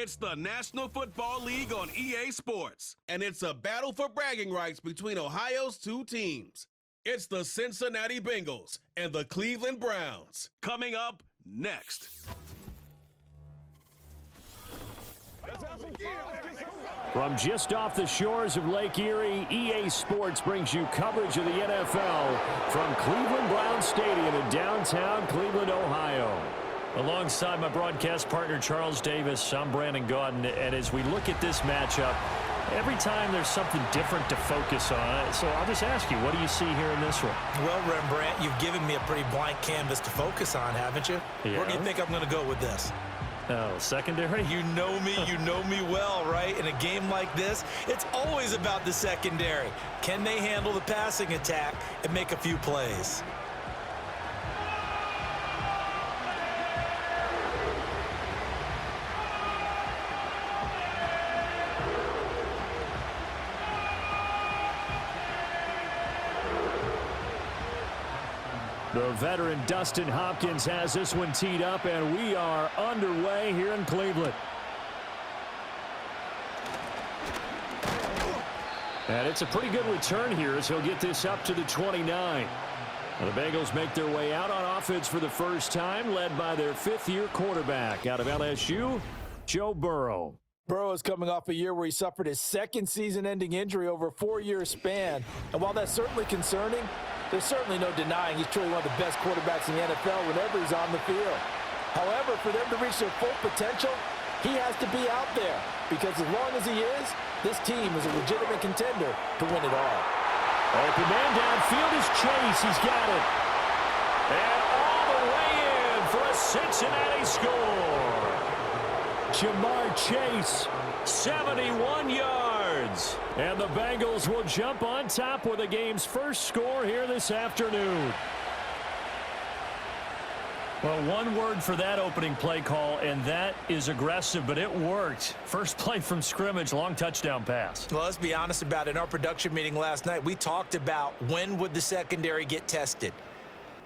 It's the National Football League on EA Sports, and it's a battle for bragging rights between Ohio's two teams. It's the Cincinnati Bengals and the Cleveland Browns. Coming up next. From just off the shores of Lake Erie, EA Sports brings you coverage of the NFL from Cleveland Browns Stadium in downtown Cleveland, Ohio. Alongside my broadcast partner, Charles Davis, I'm Brandon Gaudin. And as we look at this matchup, every time there's something different to focus on. So I'll just ask you, what do you see here in this one? Well, Rembrandt, you've given me a pretty blank canvas to focus on, haven't you? Yeah. Where do you think I'm going to go with this? Oh, secondary? You know me well, right? In a game like this, it's always about the secondary. Can they handle the passing attack and make a few plays? The veteran Dustin Hopkins has this one teed up, and we are underway here in Cleveland. And it's a pretty good return here as he'll get this up to the 29. The Bengals make their way out on offense for the first time, led by their fifth-year quarterback out of LSU, Joe Burrow. Burrow is coming off a year where he suffered his second season-ending injury over a 4-year span. And while that's certainly concerning, there's certainly no denying he's truly one of the best quarterbacks in the NFL whenever he's on the field. However, for them to reach their full potential, he has to be out there. Because as long as he is, this team is a legitimate contender to win it all. Open man downfield is Chase. He's got it. And all the way in for a Cincinnati score. Jamar Chase, 71 yards. And the Bengals will jump on top with the game's first score here this afternoon. Well, one word for that opening play call, and that is aggressive, but it worked. First play from scrimmage, long touchdown pass. Well, let's be honest about it. In our production meeting last night, we talked about when would the secondary get tested.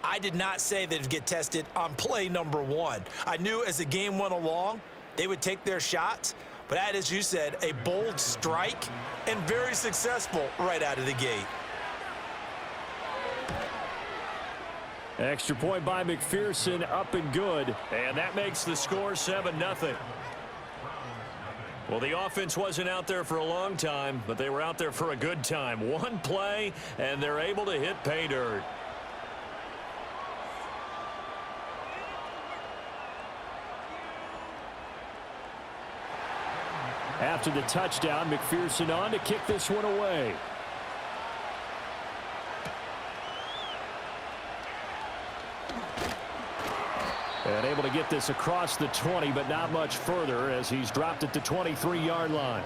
I did not say that it would get tested on play number 1. I knew as the game went along, they would take their shots, but that, as you said, a bold strike and very successful right out of the gate. Extra point by McPherson, up and good. And that makes the score 7-0. Well, the offense wasn't out there for a long time, but they were out there for a good time. One play, and they're able to hit pay dirt. After the touchdown, McPherson on to kick this one away. And able to get this across the 20, but not much further as he's dropped it to 23-yard line.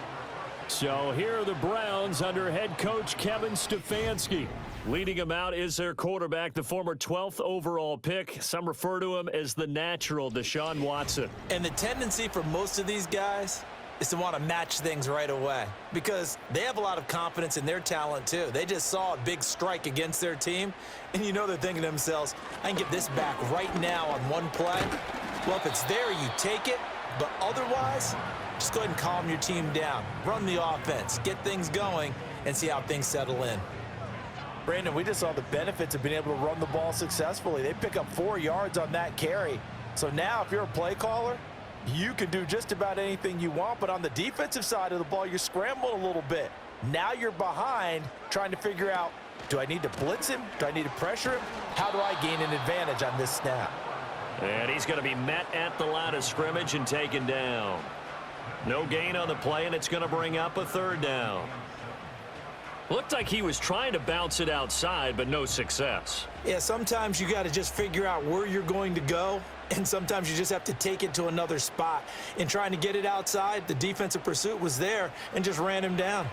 So here are the Browns under head coach Kevin Stefanski. Leading him out is their quarterback, the former 12th overall pick. Some refer to him as the natural Deshaun Watson. And the tendency for most of these guys is to want to match things right away because they have a lot of confidence in their talent too. They just saw a big strike against their team, and you know they're thinking to themselves, I can get this back right now on one play. Well, if it's there, you take it, but otherwise, just go ahead and calm your team down. Run the offense, get things going, and see how things settle in. Brandon, we just saw the benefits of being able to run the ball successfully. They pick up 4 yards on that carry. So now if you're a play caller, you can do just about anything you want, but on the defensive side of the ball, you're scrambling a little bit. Now you're behind trying to figure out, do I need to blitz him? Do I need to pressure him? How do I gain an advantage on this snap? And he's going to be met at the line of scrimmage and taken down. No gain on the play, and it's going to bring up a third down. Looked like he was trying to bounce it outside, but no success. Yeah, sometimes you got to just figure out where you're going to go, and sometimes you just have to take it to another spot. In trying to get it outside, the defensive pursuit was there and just ran him down.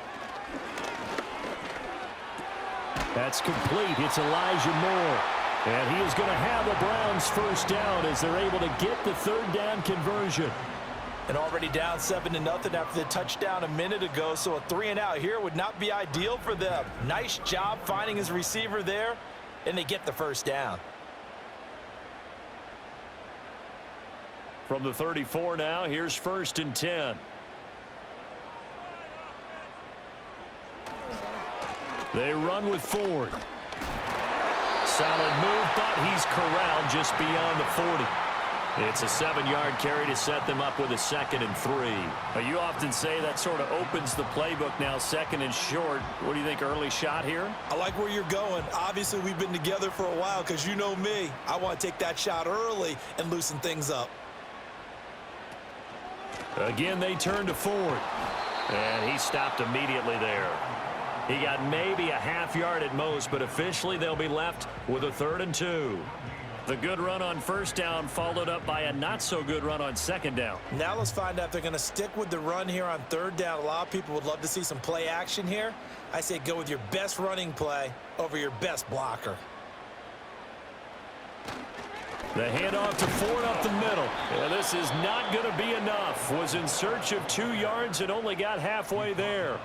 That's complete. It's Elijah Moore. And he is going to have the Browns first down as they're able to get the third down conversion. And already down 7-0 after the touchdown a minute ago, so a 3-and-out here would not be ideal for them. Nice job finding his receiver there, and they get the first down. From the 34 now, here's 1st and 10. They run with Ford. Solid move, but he's corralled just beyond the 40. It's a 7-yard carry to set them up with a 2nd and 3. But you often say that sort of opens the playbook now, 2nd and short. What do you think, early shot here? I like where you're going. Obviously, we've been together for a while because you know me. I want to take that shot early and loosen things up. Again, they turn to Ford. And he stopped immediately there. He got maybe a half-yard at most, but officially they'll be left with a 3rd and 2. The good run on 1st down followed up by a not-so-good run on 2nd down. Now let's find out if they're going to stick with the run here on 3rd down. A lot of people would love to see some play action here. I say go with your best running play over your best blocker. The handoff to Ford up the middle. Yeah, this is not going to be enough. Was in search of 2 yards and only got halfway there.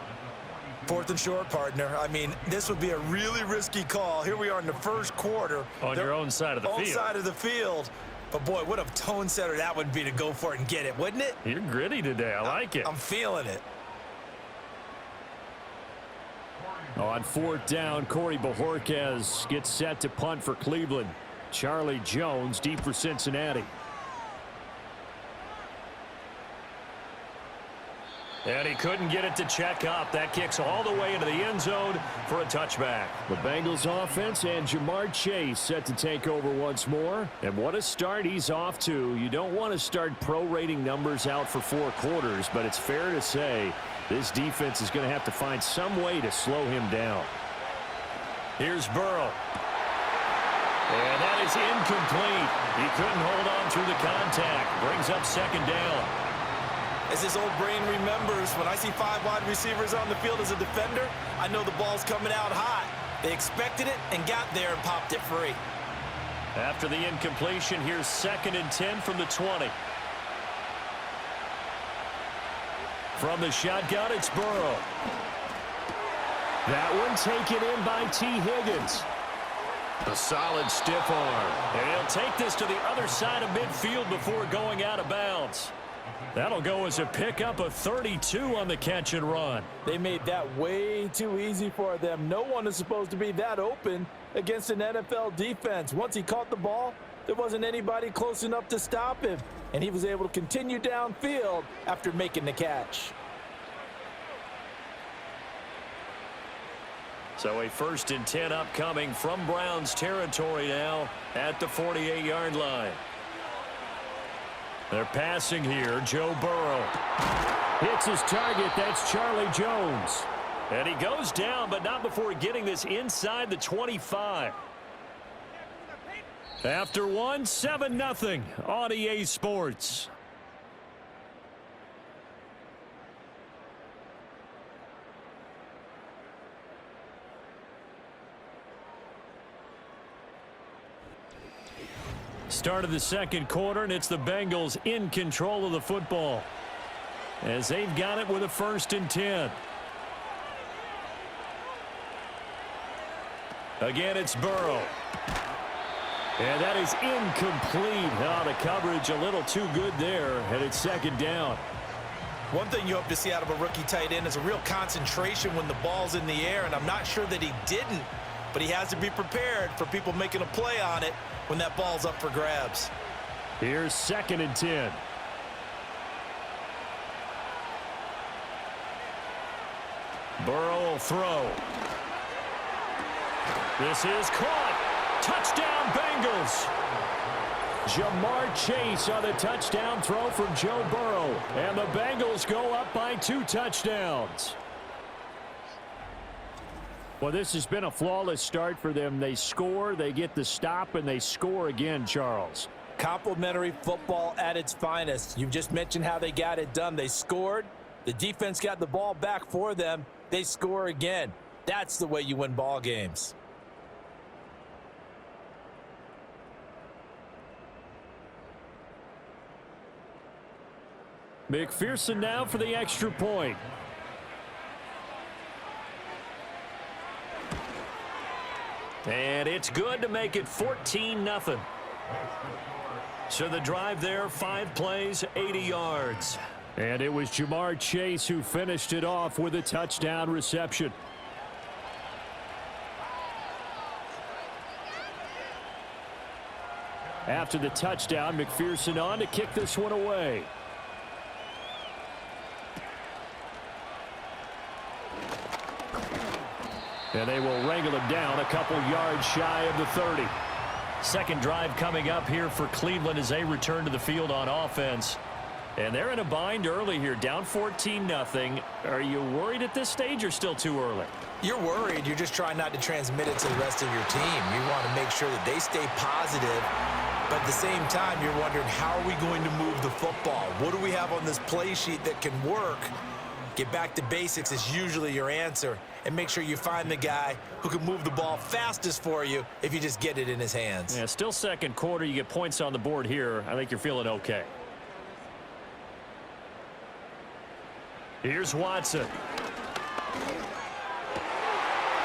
4th and short, partner. I mean, this would be a really risky call. Here we are in the 1st quarter. On your own side of the field. Own side of the field. But, boy, what a tone setter that would be to go for it and get it, wouldn't it? You're gritty today. I like it. I'm feeling it. On 4th down, Corey Bojorquez gets set to punt for Cleveland. Charlie Jones deep for Cincinnati. And he couldn't get it to check up. That kicks all the way into the end zone for a touchback. The Bengals offense and Jamar Chase set to take over once more. And what a start he's off to. You don't want to start prorating numbers out for 4 quarters, but it's fair to say this defense is going to have to find some way to slow him down. Here's Burrow. And that is incomplete. He couldn't hold on through the contact. Brings up 2nd down. As his old brain remembers, when I see 5 wide receivers on the field as a defender, I know the ball's coming out hot. They expected it and got there and popped it free. After the incompletion, here's 2nd and 10 from the 20. From the shotgun, it's Burrow. That one taken in by T. Higgins. A solid stiff arm. And he'll take this to the other side of midfield before going out of bounds. That'll go as a pickup of 32 on the catch and run. They made that way too easy for them. No one is supposed to be that open against an NFL defense. Once he caught the ball, there wasn't anybody close enough to stop him, and he was able to continue downfield after making the catch. So a 1st and 10 upcoming from Browns territory now at the 48-yard line. They're passing here. Joe Burrow Hits his target. That's Charlie Jones. And he goes down, but not before getting this inside the 25. After one, 7-0 on EA Sports. Start of the 2nd quarter, and it's the Bengals in control of the football as they've got it with a 1st and 10. Again, it's Burrow. And that is incomplete. Now the coverage a little too good there, and it's 2nd down. One thing you hope to see out of a rookie tight end is a real concentration when the ball's in the air, and I'm not sure that he didn't, but he has to be prepared for people making a play on it when that ball's up for grabs. Here's 2nd and 10. Burrow will throw. This is caught. Touchdown, Bengals. Jamar Chase on the touchdown throw from Joe Burrow. And the Bengals go up by 2 touchdowns. Well, this has been a flawless start for them. They score, they get the stop, and they score again, Charles. Complimentary football at its finest. You've just mentioned how they got it done. They scored. The defense got the ball back for them. They score again. That's the way you win ball games. McPherson now for the extra point. And it's good to make it 14-0. So the drive there, 5 plays, 80 yards. And it was Jamar Chase who finished it off with a touchdown reception. After the touchdown, McPherson on to kick this one away. And they will wrangle him down a couple yards shy of the 30. Second drive coming up here for Cleveland as they return to the field on offense. And they're in a bind early here, down 14-0. Are you worried at this stage or still too early? You're worried. You're just trying not to transmit it to the rest of your team. You want to make sure that they stay positive. But at the same time, you're wondering, how are we going to move the football? What do we have on this play sheet that can work? Get back to basics is usually your answer. And make sure you find the guy who can move the ball fastest for you if you just get it in his hands. Yeah, still second quarter. You get points on the board here. I think you're feeling okay. Here's Watson.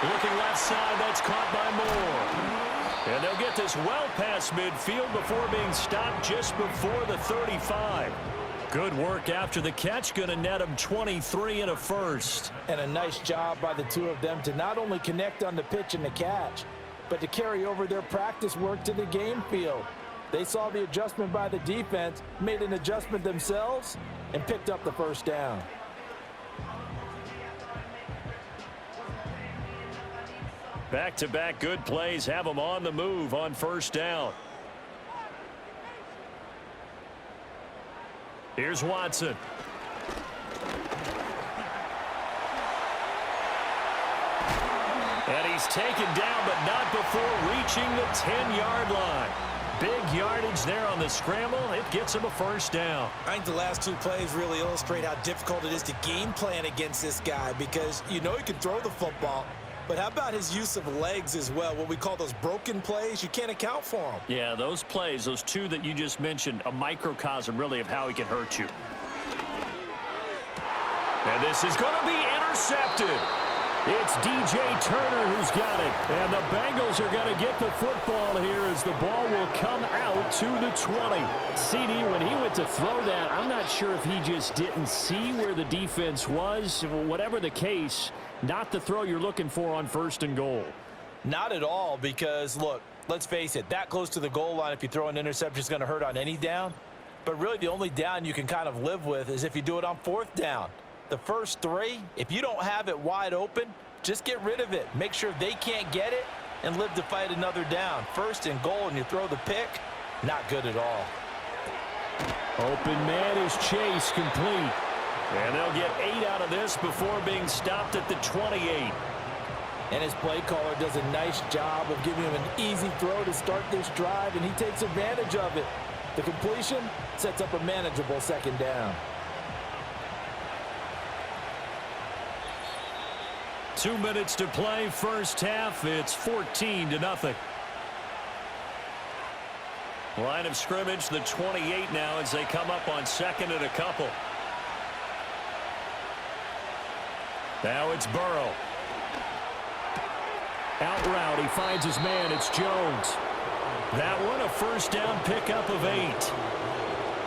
Looking left side. That's caught by Moore. And they'll get this well past midfield before being stopped just before the 35. Good work after the catch. Going to net them 23 and a first. And a nice job by the two of them to not only connect on the pitch and the catch, but to carry over their practice work to the game field. They saw the adjustment by the defense, made an adjustment themselves, and picked up the first down. Back-to-back good plays have them on the move on first down. Here's Watson. And he's taken down, but not before reaching the 10-yard line. Big yardage there on the scramble. It gets him a first down. I think the last 2 plays really illustrate how difficult it is to game plan against this guy, because you know he can throw the football. But how about his use of legs as well? What we call those broken plays, you can't account for them. Yeah, those plays, those 2 that you just mentioned, a microcosm really of how he can hurt you. And this is going to be intercepted. It's DJ Turner who's got it. And the Bengals are going to get the football here as the ball will come out to the 20. CD, when he went to throw that, I'm not sure if he just didn't see where the defense was. Whatever the case, not the throw you're looking for on first and goal. Not at all, because, look, let's face it, that close to the goal line, if you throw an interception, is going to hurt on any down. But really the only down you can kind of live with is if you do it on 4th down. The first 3, if you don't have it wide open, just get rid of it. Make sure they can't get it and live to fight another down. First and goal, and you throw the pick, not good at all. Open man is Chase, complete. And they'll get 8 out of this before being stopped at the 28. And his play caller does a nice job of giving him an easy throw to start this drive, and he takes advantage of it. The completion sets up a manageable second down. 2 minutes to play, first half. It's 14-0. Line of scrimmage, the 28 now as they come up on second and a couple. Now it's Burrow. Out route, he finds his man. It's Jones. That one, a first down pickup of 8.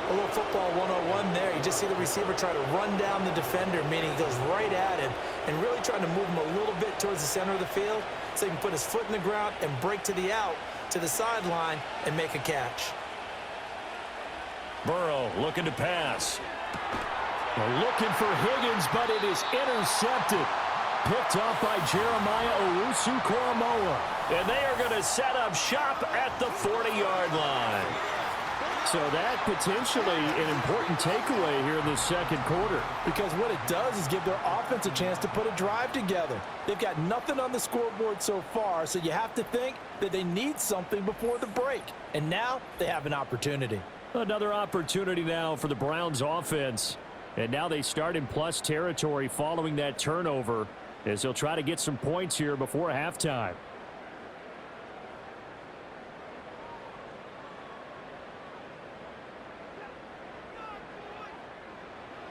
A little football 101 there. You just see the receiver try to run down the defender, meaning he goes right at him and really trying to move him a little bit towards the center of the field so he can put his foot in the ground and break to the out, to the sideline, and make a catch. Burrow looking to pass. Looking for Higgins, but it is intercepted. Picked off by Jeremiah Owusu-Koramoah. And they are going to set up shop at the 40-yard line. So that potentially an important takeaway here in the second quarter. Because what it does is give their offense a chance to put a drive together. They've got nothing on the scoreboard so far, so you have to think that they need something before the break. And now they have an opportunity. Another opportunity now for the Browns offense. And now they start in plus territory following that turnover as they'll try to get some points here before halftime.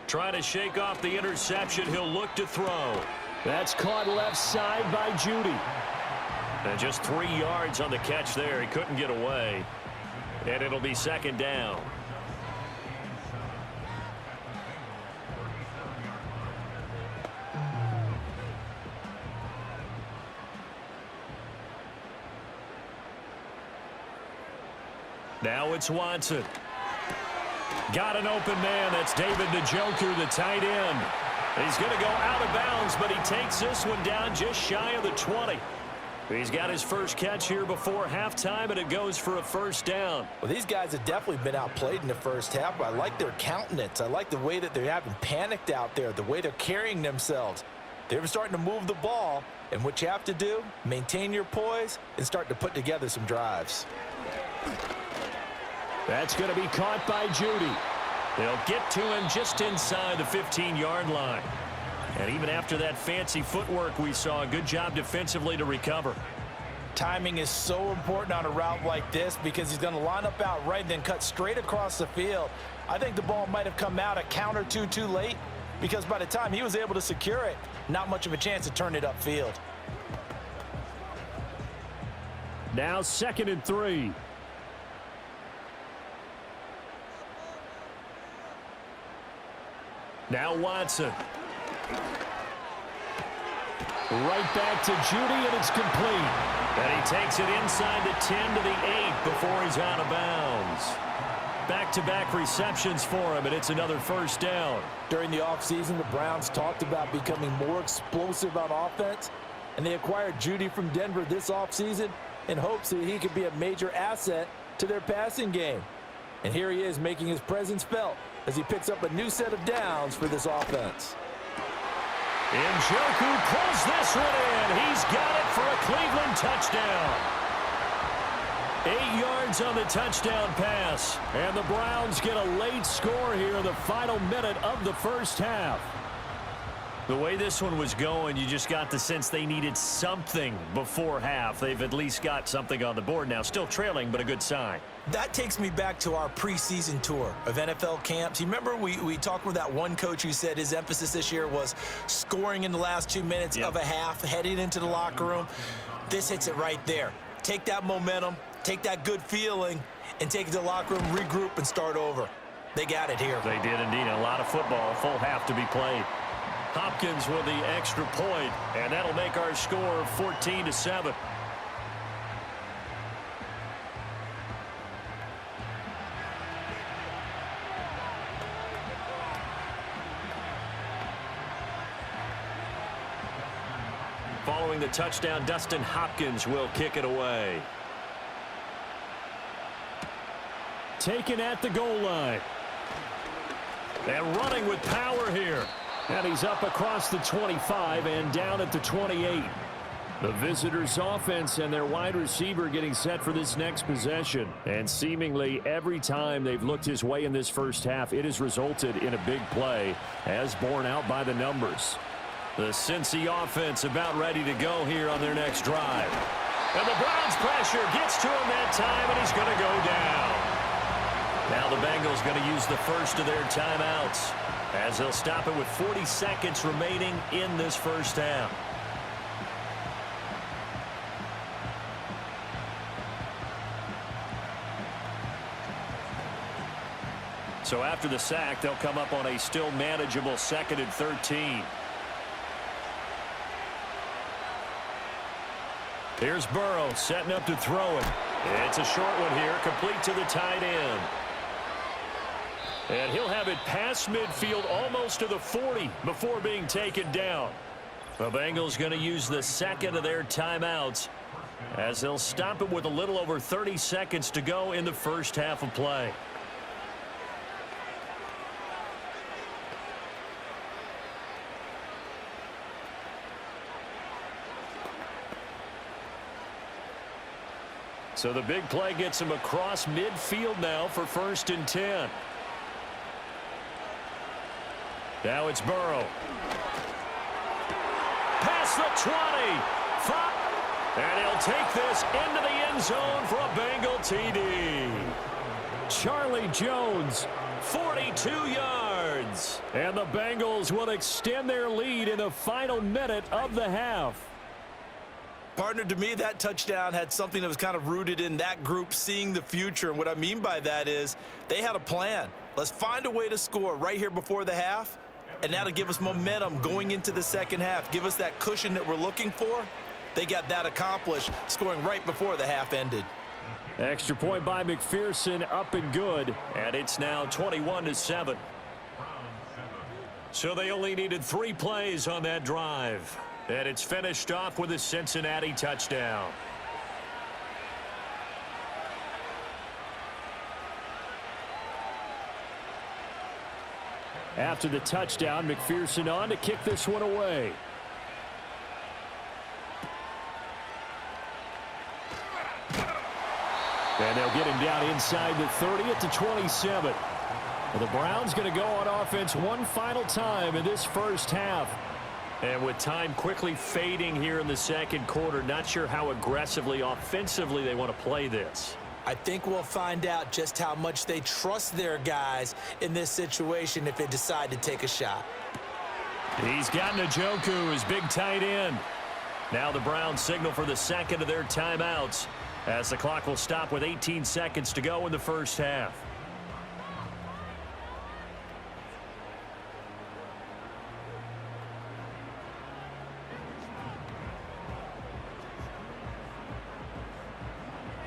Trying to shake off the interception. He'll look to throw. That's caught left side by Judy. And just 3 yards on the catch there. He couldn't get away. And it'll be second down. Now it's Watson. Got an open man. That's David Njoku, the tight end. He's going to go out of bounds, but he takes this one down just shy of the 20. He's got his first catch here before halftime, and it goes for a first down. Well, these guys have definitely been outplayed in the first half, but I like their countenance. I like the way that they're having panicked out there, the way they're carrying themselves. They're starting to move the ball, and what you have to do, maintain your poise and start to put together some drives. That's going to be caught by Judy. They'll get to him just inside the 15-yard line. And even after that fancy footwork we saw, a good job defensively to recover. Timing is so important on a route like this because he's going to line up out right and then cut straight across the field. I think the ball might have come out a count or two too late because by the time he was able to secure it, not much of a chance to turn it upfield. Now 2nd and 3. Now Watson. Right back to Judy, and it's complete. And he takes it inside the 10 to the 8 before he's out of bounds. Back-to-back receptions for him, and it's another first down. During the offseason, the Browns talked about becoming more explosive on offense, and they acquired Judy from Denver this offseason in hopes that he could be a major asset to their passing game. And here he is making his presence felt as he picks up a new set of downs for this offense. Njoku pulls this one in. He's got it for a Cleveland touchdown. 8 yards on the touchdown pass. And the Browns get a late score here in the final minute of the first half. The way this one was going, you just got the sense they needed something before half. They've at least got something on the board now. Still trailing, but a good sign. That takes me back to our preseason tour of NFL camps. You remember we talked with that one coach who said his emphasis this year was scoring in the last 2 minutes of a half, heading into the locker room. This hits it right there. Take that momentum, take that good feeling, and take it to the locker room, regroup, and start over. They got it here. They did indeed. A lot of football, full half to be played. Hopkins with the extra point, and that'll make our score 14-7. Following the touchdown, Dustin Hopkins will kick it away. Taken at the goal line. And running with power here. And he's up across the 25 and down at the 28. The visitors' offense and their wide receiver getting set for this next possession. And seemingly every time they've looked his way in this first half, it has resulted in a big play, as borne out by the numbers. The Cincy offense about ready to go here on their next drive. And the Browns pressure gets to him that time, and he's going to go down. Now the Bengals going to use the first of their timeouts, as they'll stop it with 40 seconds remaining in this first half. So after the sack, they'll come up on a still manageable 2nd and 13. Here's Burrow setting up to throw it. It's a short one here, complete to the tight end. And he'll have it past midfield almost to the 40 before being taken down. The Bengals going to use the second of their timeouts as they'll stop it with a little over 30 seconds to go in the first half of play. So the big play gets him across midfield now for 1st and 10. Now it's Burrow. Past the 20. And he'll take this into the end zone for a Bengal TD. Charlie Jones, 42 yards. and the Bengals will extend their lead in the final minute of the half. Partner, to me, that touchdown had something that was kind of rooted in that group seeing the future. And what I mean by that is they had a plan. Let's find a way to score right here before the half, and that'll give us momentum going into the second half, give us that cushion that we're looking for. They got that accomplished, scoring right before the half ended. Extra point by McPherson, up and good. And it's now 21-7. So they only needed 3 plays on that drive. And it's finished off with a Cincinnati touchdown. After the touchdown, McPherson on to kick this one away. And they'll get him down inside the 30 at the 27. The Browns going to go on offense one final time in this first half. And with time quickly fading here in the second quarter, not sure how aggressively, offensively they want to play this. I think we'll find out just how much they trust their guys in this situation if they decide to take a shot. He's got Njoku, his big tight end. Now the Browns signal for the second of their timeouts as the clock will stop with 18 seconds to go in the first half.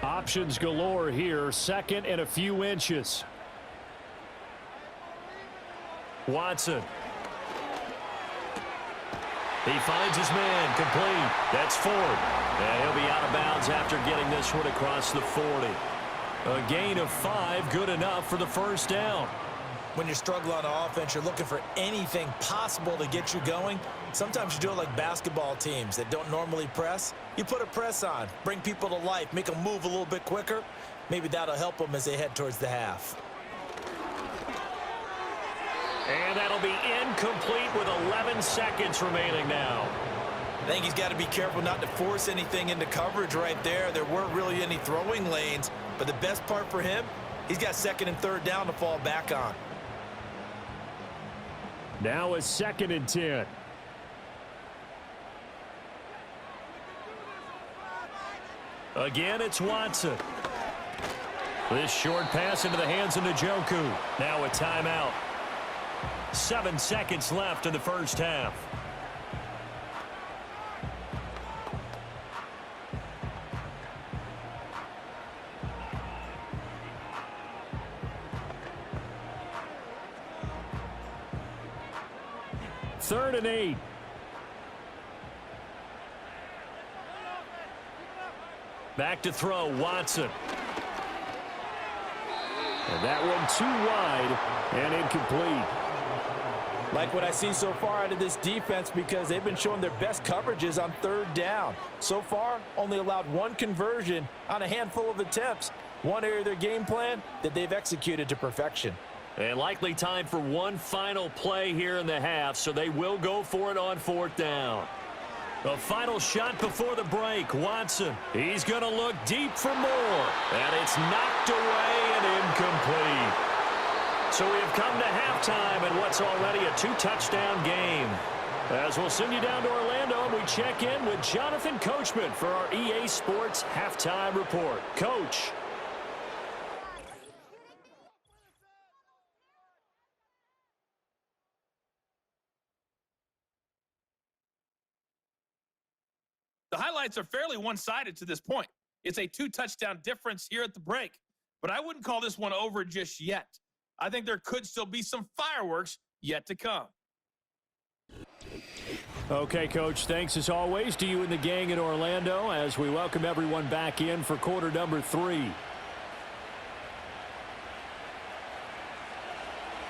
Options galore here, second and a few inches. Watson. He finds his man, complete. That's Ford. And he'll be out of bounds after getting this one across the 40. A gain of 5, good enough for the first down. When you're struggling on offense, you're looking for anything possible to get you going. Sometimes you do it like basketball teams that don't normally press. You put a press on, bring people to life, make them move a little bit quicker. Maybe that'll help them as they head towards the half. And that'll be incomplete with 11 seconds remaining now. I think he's got to be careful not to force anything into coverage right there. There weren't really any throwing lanes, but the best part for him, he's got second and third down to fall back on. Now a second and 10. Again, it's Watson. This short pass into the hands of Njoku. Now a timeout. 7 seconds left in the first half. Third and 8. Back to throw, Watson. And that one too wide and incomplete. Like what I see so far out of this defense because they've been showing their best coverages on third down. So far, only allowed 1 conversion on a handful of attempts. One area of their game plan that they've executed to perfection. And likely time for one final play here in the half, so they will go for it on 4th down. A final shot before the break. Watson, he's going to look deep for more. And it's knocked away and incomplete. So we have come to halftime in what's already a 2-touchdown game. As we'll send you down to Orlando, and we check in with Jonathan Coachman for our EA Sports Halftime Report. Coach. The highlights are fairly one-sided to this point. It's a 2-touchdown difference here at the break, but I wouldn't call this one over just yet. I think there could still be some fireworks yet to come. Okay, Coach, thanks as always to you and the gang in Orlando as we welcome everyone back in for quarter number 3.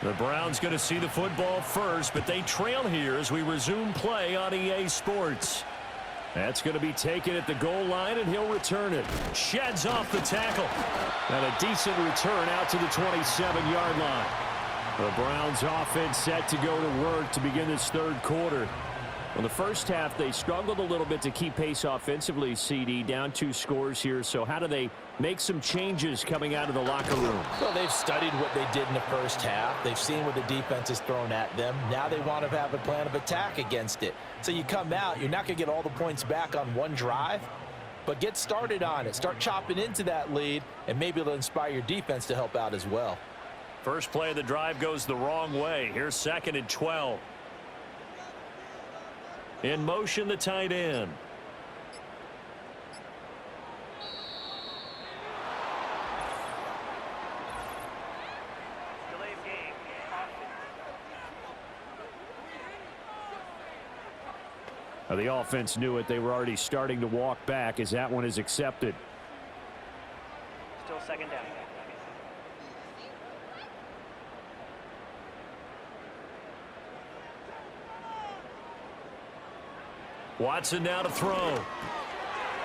The Browns going to see the football first, but they trail here as we resume play on EA Sports. That's going to be taken at the goal line, and he'll return it. Sheds off the tackle. And a decent return out to the 27-yard line. The Browns offense set to go to work to begin this third quarter. Well, the first half, they struggled a little bit to keep pace offensively, CD, down 2 scores here. So how do they make some changes coming out of the locker room? Well, they've studied what they did in the first half. They've seen what the defense has thrown at them. Now they want to have a plan of attack against it. So you come out, you're not going to get all the points back on one drive, but get started on it. Start chopping into that lead, and maybe it'll inspire your defense to help out as well. First play of the drive goes the wrong way. Here's 2nd and 12. In motion, the tight end. The offense knew it. They were already starting to walk back as that one is accepted. Still 2nd down. Watson now to throw.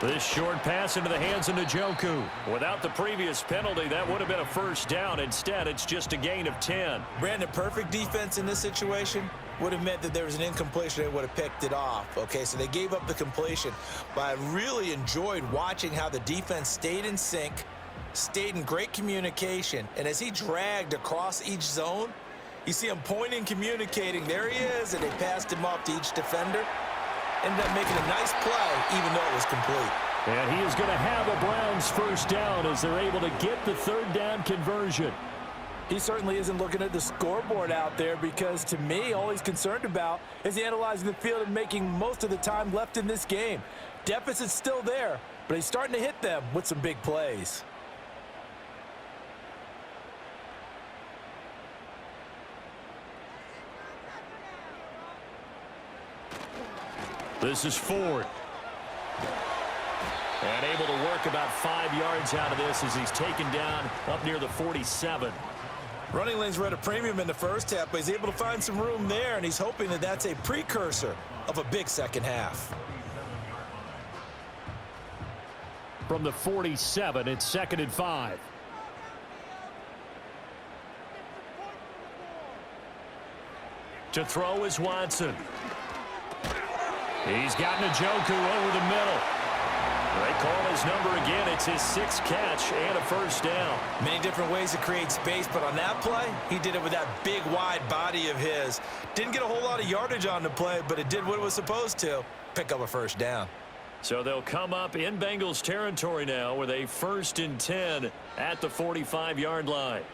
This short pass into the hands of Njoku. Without the previous penalty, that would have been a first down. Instead, it's just a gain of 10. Brandon, perfect defense in this situation would have meant that there was an incompletion. They would have picked it off. Okay, so they gave up the completion. But I really enjoyed watching how the defense stayed in sync, stayed in great communication. And as he dragged across each zone, you see him pointing, communicating. There he is, and they passed him off to each defender. Ended up making a nice play, even though it was complete. And he is going to have a Browns first down as they're able to get the 3rd down conversion. He certainly isn't looking at the scoreboard out there because, to me, all he's concerned about is analyzing the field and making most of the time left in this game. Deficit's still there, but he's starting to hit them with some big plays. This is Ford. And able to work about 5 yards out of this as he's taken down up near the 47. Running lanes were at a premium in the first half, but he's able to find some room there, and he's hoping that that's a precursor of a big second half. From the 47, it's 2nd and 5. To throw is Watson. He's got Njoku over the middle. They call his number again. It's his 6th catch and a first down. Many different ways to create space, but on that play, he did it with that big, wide body of his. Didn't get a whole lot of yardage on the play, but it did what it was supposed to. Pick up a first down. So they'll come up in Bengals territory now with a 1st and 10 at the 45-yard line.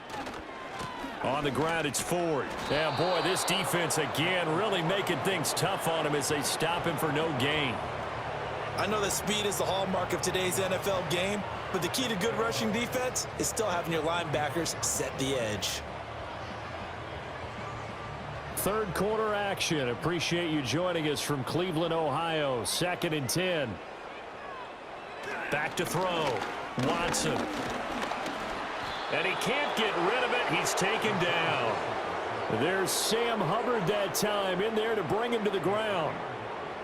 On the ground, it's Ford. Yeah, boy, this defense again really making things tough on him as they stop him for no gain. I know that speed is the hallmark of today's NFL game, but the key to good rushing defense is still having your linebackers set the edge. 3rd quarter action. Appreciate you joining us from Cleveland, Ohio. 2nd and 10. Back to throw. Watson. And he can't get rid of it. He's taken down. There's Sam Hubbard that time in there to bring him to the ground.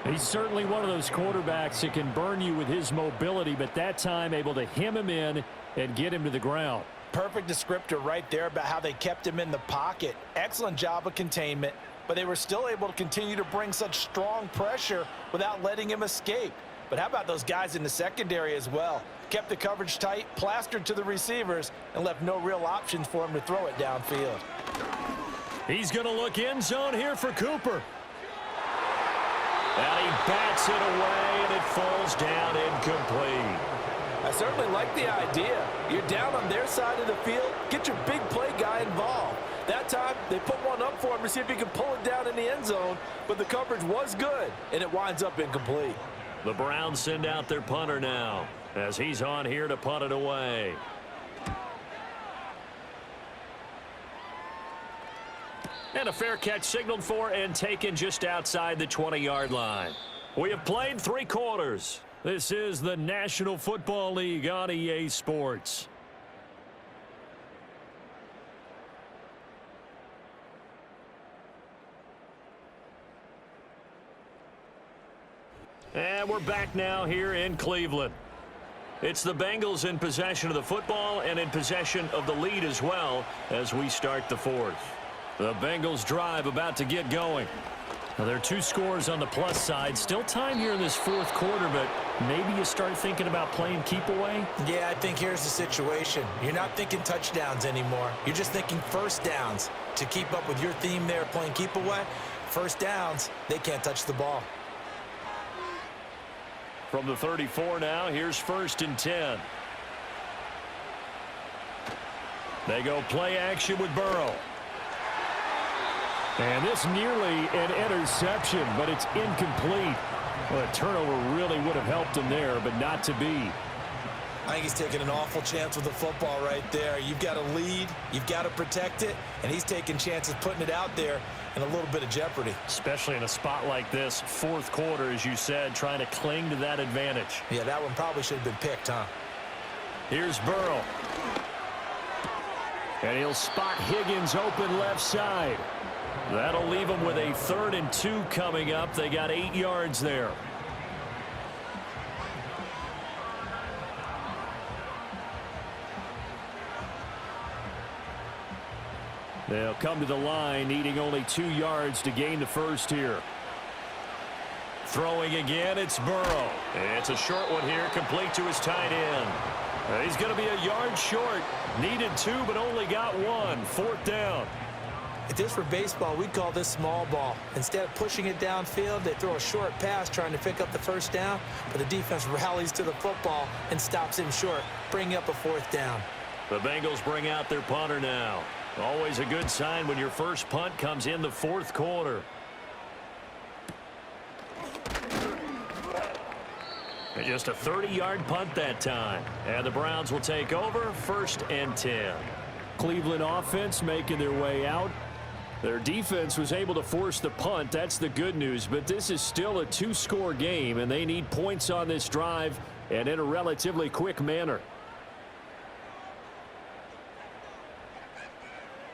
He's certainly one of those quarterbacks that can burn you with his mobility, but that time able to hem him in and get him to the ground. Perfect descriptor right there about how they kept him in the pocket. Excellent job of containment, but they were still able to continue to bring such strong pressure without letting him escape. But how about those guys in the secondary as well? Kept the coverage tight, plastered to the receivers, and left no real options for him to throw it downfield. He's going to look end zone here for Cooper. And he bats it away, and it falls down incomplete. I certainly like the idea. You're down on their side of the field. Get your big play guy involved. That time, they put one up for him to see if he can pull it down in the end zone, but the coverage was good, and it winds up incomplete. The Browns send out their punter now as he's on here to punt it away. And a fair catch signaled for and taken just outside the 20-yard line. We have played 3 quarters. This is the National Football League on EA Sports. And we're back now here in Cleveland. It's the Bengals in possession of the football and in possession of the lead as well as we start the 4th. The Bengals drive about to get going. Well, there are 2 scores on the plus side. Still time here in this fourth quarter, but maybe you start thinking about playing keep away? Yeah, I think here's the situation. You're not thinking touchdowns anymore. You're just thinking first downs. To keep up with your theme there, playing keep away, first downs, they can't touch the ball. From the 34 now, here's 1st and 10. They go play action with Burrow. And this nearly an interception, but it's incomplete. Well, a turnover really would have helped him there, but not to be. I think he's taking an awful chance with the football right there. You've got to lead, you've got to protect it, and he's taking chances putting it out there in a little bit of jeopardy. Especially in a spot like this, fourth quarter, as you said, trying to cling to that advantage. Yeah, that one probably should have been picked, huh? Here's Burrow. And he'll spot Higgins open left side. That'll leave them with a 3rd and 2 coming up. They got 8 yards there. They'll come to the line, needing only 2 yards to gain the first here. Throwing again, it's Burrow. It's a short one here, complete to his tight end. He's going to be a yard short. Needed 2, but only got 1. 4th down. If this were baseball, we'd call this small ball. Instead of pushing it downfield, they throw a short pass trying to pick up the first down, but the defense rallies to the football and stops him short, bringing up a 4th down. The Bengals bring out their punter now. Always a good sign when your first punt comes in the fourth quarter. And just a 30-yard punt that time. And the Browns will take over, 1st and 10. Cleveland offense making their way out. Their defense was able to force the punt. That's the good news. But this is still a 2-score game, and they need points on this drive and in a relatively quick manner.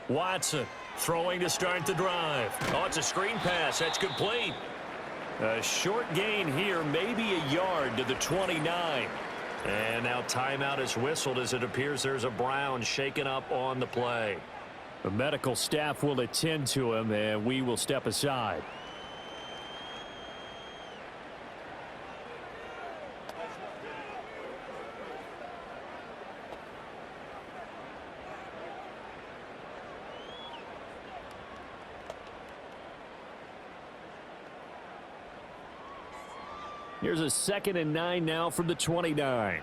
Watson throwing to start the drive. Oh, it's a screen pass. That's complete. A short gain here, maybe a yard to the 29. And now timeout is whistled as it appears there's a Brown shaken up on the play. The medical staff will attend to him, and we will step aside. Here's a 2nd and 9 now from the 29.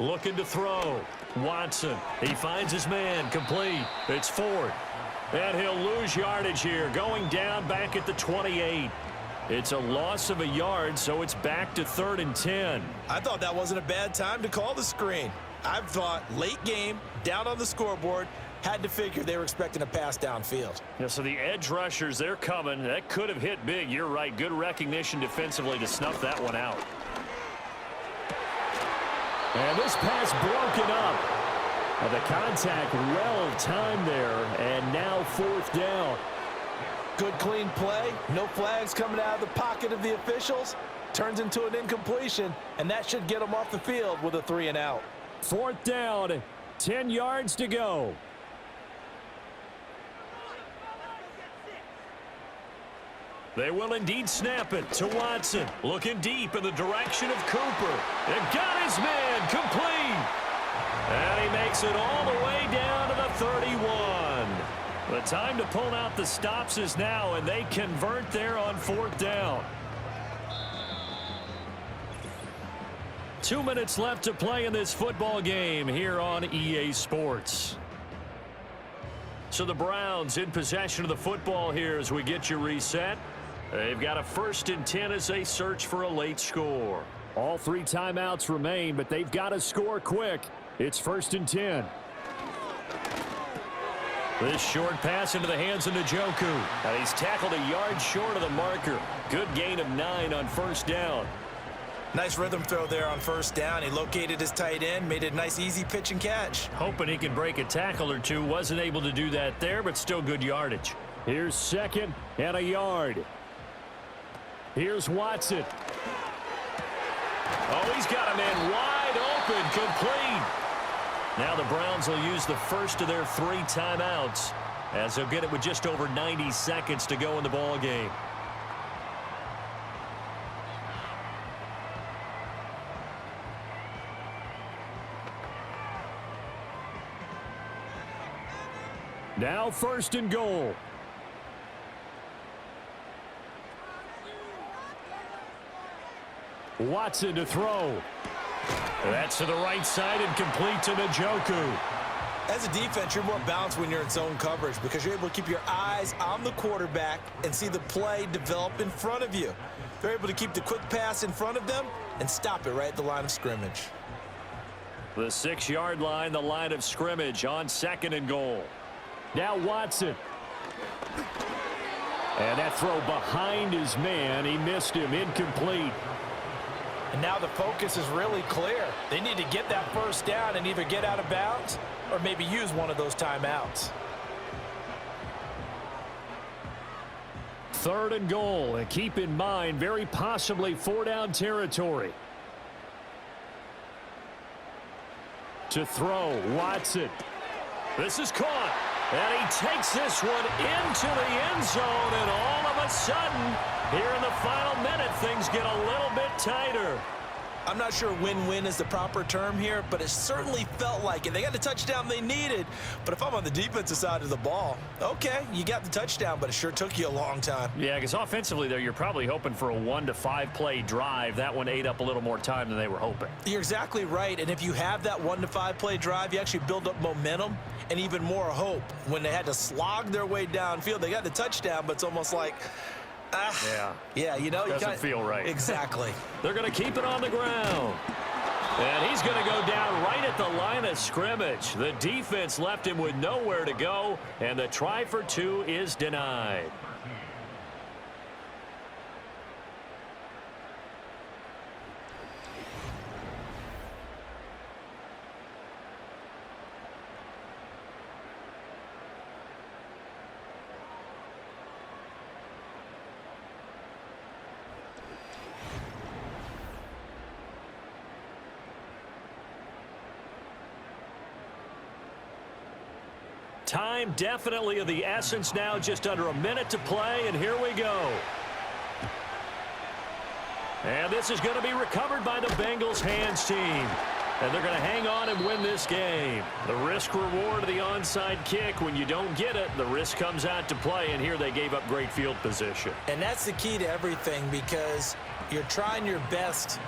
Looking to throw. Watson. He finds his man. Complete. It's Ford. And he'll lose yardage here. Going down back at the 28. It's a loss of a yard, so it's back to 3rd and 10. I thought that wasn't a bad time to call the screen. I thought late game, down on the scoreboard, had to figure they were expecting a pass downfield. Yeah, so the edge rushers, they're coming. That could have hit big. You're right. Good recognition defensively to snuff that one out. And this pass broken up. The contact well timed there, and now 4th down. Good clean play. No flags coming out of the pocket of the officials. Turns into an incompletion, and that should get them off the field with a 3 and out. 4th down, 10 yards to go. They will indeed snap it to Watson. Looking deep in the direction of Cooper. And got his man complete. And he makes it all the way down to the 31. The time to pull out the stops is now, and they convert there on 4th down. 2 minutes left to play in this football game here on EA Sports. So the Browns in possession of the football here as we get you reset. They've got a 1st and 10 as they search for a late score. All 3 timeouts remain, but they've got to score quick. It's 1st and 10. This short pass into the hands of Njoku. And he's tackled a yard short of the marker. Good gain of 9 on 1st down. Nice rhythm throw there on 1st down. He located his tight end, made it a nice easy pitch and catch. Hoping he can break a tackle or two. Wasn't able to do that there, but still good yardage. Here's 2nd and a yard. Here's Watson. Oh, he's got a man wide open, complete. Now the Browns will use the first of their 3 timeouts, as they'll get it with just over 90 seconds to go in the ball game. Now 1st and goal. Watson to throw. That's to the right side and complete to Njoku. As a defense, you're more balanced when you're in zone coverage because you're able to keep your eyes on the quarterback and see the play develop in front of you. They're able to keep the quick pass in front of them and stop it right at the line of scrimmage. The 6-yard line, the line of scrimmage on 2nd and goal. Now Watson. And that throw behind his man. He missed him. Incomplete. And now the focus is really clear. They need to get that 1st down and either get out of bounds or maybe use one of those timeouts. 3rd and goal. And keep in mind, very possibly 4-down territory. To throw, Watson. This is caught. And he takes this one into the end zone, and all of a sudden, here in the final minute, things get a little bit tighter. I'm not sure win-win is the proper term here, but it certainly felt like it. They got the touchdown they needed, but if I'm on the defensive side of the ball, okay, you got the touchdown, but it sure took you a long time. Yeah, because offensively, there, you're probably hoping for a 1 to 5 play drive. That one ate up a little more time than they were hoping. You're exactly right, and if you have that 1 to 5 play drive, you actually build up momentum and even more hope. When they had to slog their way downfield, they got the touchdown, but it's almost like, yeah, you know, doesn't feel right. Exactly. They're going to keep it on the ground. And he's going to go down right at the line of scrimmage. The defense left him with nowhere to go, and the try for 2 is denied. Time definitely of the essence now, just under a minute to play, and here we go. And this is going to be recovered by the Bengals hands team. And they're going to hang on and win this game. The risk reward of the onside kick, when you don't get it, the risk comes out to play, and here they gave up great field position. And that's the key to everything, because you're trying your best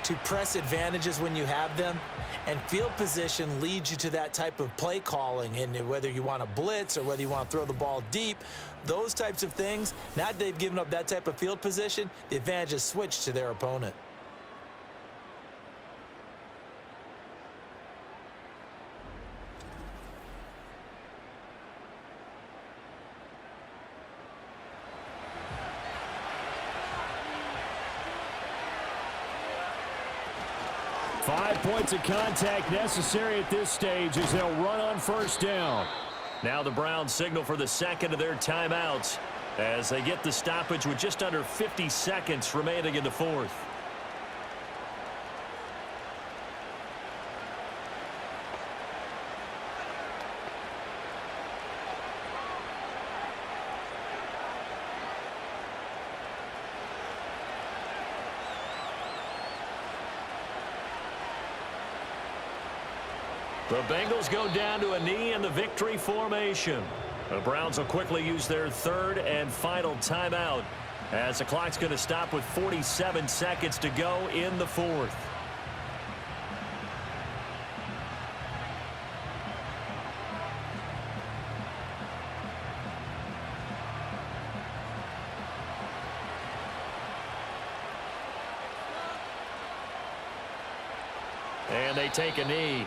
to press advantages when you have them, and field position leads you to that type of play calling. And whether you want to blitz or whether you want to throw the ball deep, those types of things, now that they've given up that type of field position, the advantage is switched to their opponent. Five points of contact necessary at this stage as they'll run on 1st down. Now the Browns signal for the 2nd of their timeouts as they get the stoppage with just under 50 seconds remaining in the 4th. The Bengals go down to a knee in the victory formation. The Browns will quickly use their 3rd and final timeout as the clock's going to stop with 47 seconds to go in the 4th. And they take a knee.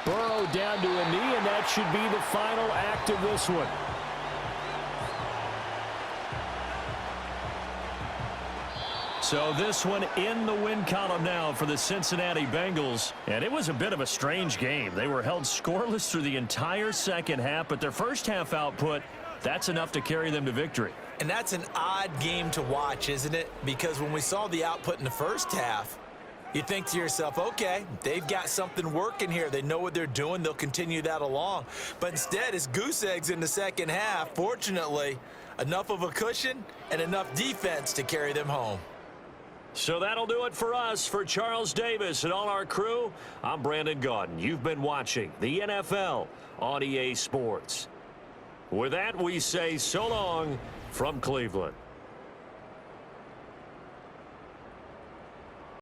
Burrow down to a knee, and that should be the final act of this one. So this one in the win column now for the Cincinnati Bengals. And it was a bit of a strange game. They were held scoreless through the entire second half, but their first half output, that's enough to carry them to victory. And that's an odd game to watch, isn't it? Because when we saw the output in the first half, you think to yourself, okay, they've got something working here. They know what they're doing. They'll continue that along. But instead, it's goose eggs in the second half. Fortunately, enough of a cushion and enough defense to carry them home. So that'll do it for us. For Charles Davis and all our crew, I'm Brandon Gaudin. You've been watching the NFL on EA Sports. With that, we say so long from Cleveland.